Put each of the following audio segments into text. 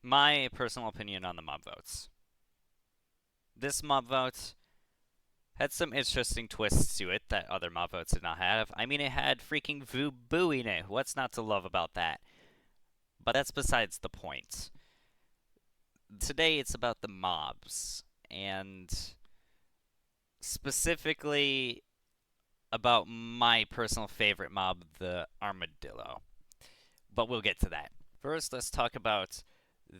My personal opinion on the mob votes. This mob vote had some interesting twists to it that other mob votes did not have. I mean, it had freaking Boo in it. What's not to love about that? But that's besides the point. Today it's about the mobs, and specifically about my personal favorite mob, the Armadillo. But we'll get to that. First, let's talk about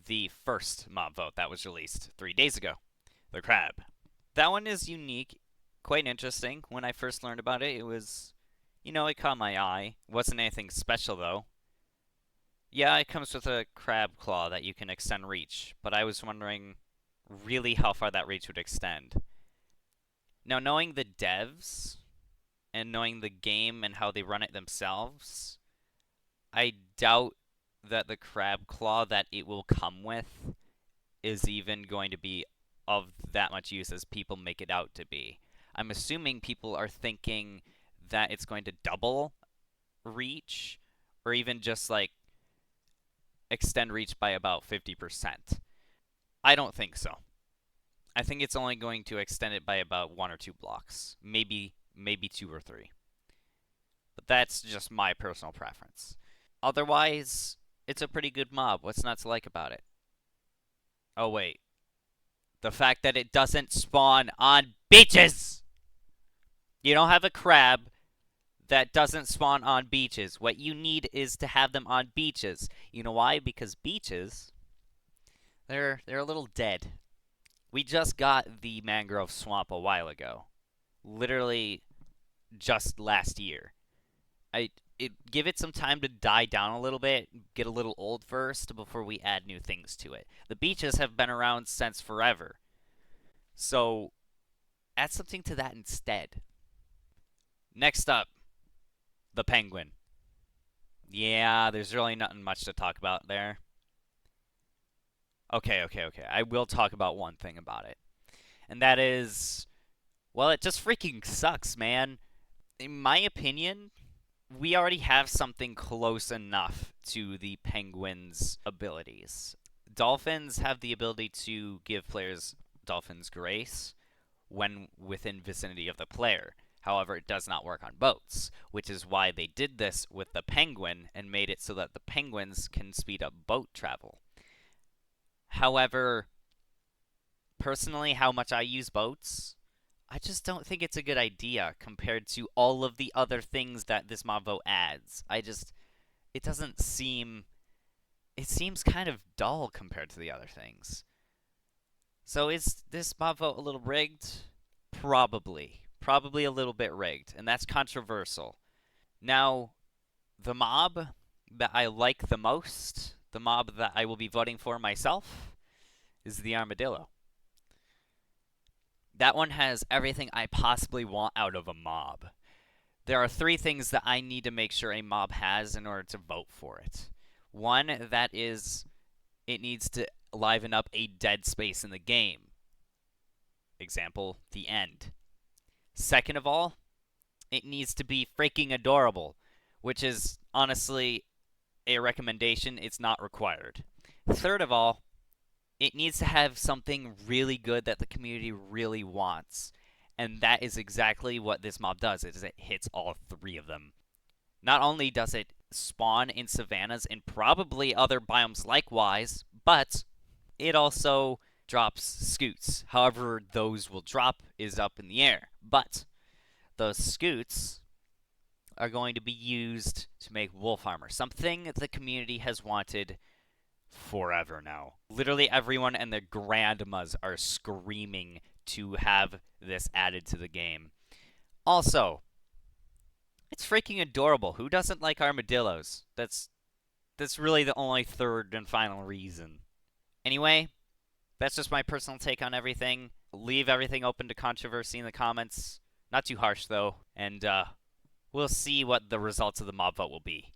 the first mob vote that was released 3 days ago, the Crab. That one is unique, quite interesting. When I first learned about it, it was, it caught my eye. Wasn't anything special, though. Yeah, it comes with a crab claw that you can extend reach, but I was wondering really how far that reach would extend. Now, knowing the devs and knowing the game and how they run it themselves, I doubt that the crab claw that it will come with is even going to be of that much use as people make it out to be. I'm assuming people are thinking that it's going to double reach or even just like extend reach by about 50%. I don't think so. I think it's only going to extend it by about 1 or 2 blocks, maybe 2 or 3. But that's just my personal preference. Otherwise, it's a pretty good mob. What's not to like about it? Oh, wait. The fact that it doesn't spawn on beaches! You don't have a crab that doesn't spawn on beaches. What you need is to have them on beaches. You know why? Because beaches, they're a little dead. We just got the mangrove swamp a while ago. Literally just last year. Give it some time to die down a little bit, get a little old first before we add new things to it. The beaches have been around since forever. So add something to that instead. Next up, the penguin. Yeah, there's really nothing much to talk about there. Okay. I will talk about one thing about it. And that is, well, it just freaking sucks, man. In my opinion, we already have something close enough to the penguin's abilities. Dolphins have the ability to give players Dolphin's Grace when within vicinity of the player. However, it does not work on boats, which is why they did this with the penguin and made it so that the penguins can speed up boat travel. However, personally, how much I use boats, I just don't think it's a good idea compared to all of the other things that this mob vote adds. It doesn't seem, it seems kind of dull compared to the other things. So is this mob vote a little rigged? Probably. Probably a little bit rigged, and that's controversial. Now, the mob that I like the most, the mob that I will be voting for myself, is the Armadillo. That one has everything I possibly want out of a mob. There are 3 things that I need to make sure a mob has in order to vote for it. One, that is, it needs to liven up a dead space in the game. Example, the end. Second of all, it needs to be freaking adorable, which is honestly a recommendation. It's not required. Third of all, it needs to have something really good that the community really wants. And that is exactly what this mob does, is it hits all 3 of them. Not only does it spawn in savannas and probably other biomes likewise, but it also drops scoots. However, those will drop is up in the air. But those scoots are going to be used to make wolf armor, something the community has wanted forever now. Literally everyone and their grandmas are screaming to have this added to the game. Also, it's freaking adorable. Who doesn't like armadillos? That's really the only third and final reason. Anyway, that's just my personal take on everything. Leave everything open to controversy in the comments. Not too harsh, though. And we'll see what the results of the mob vote will be.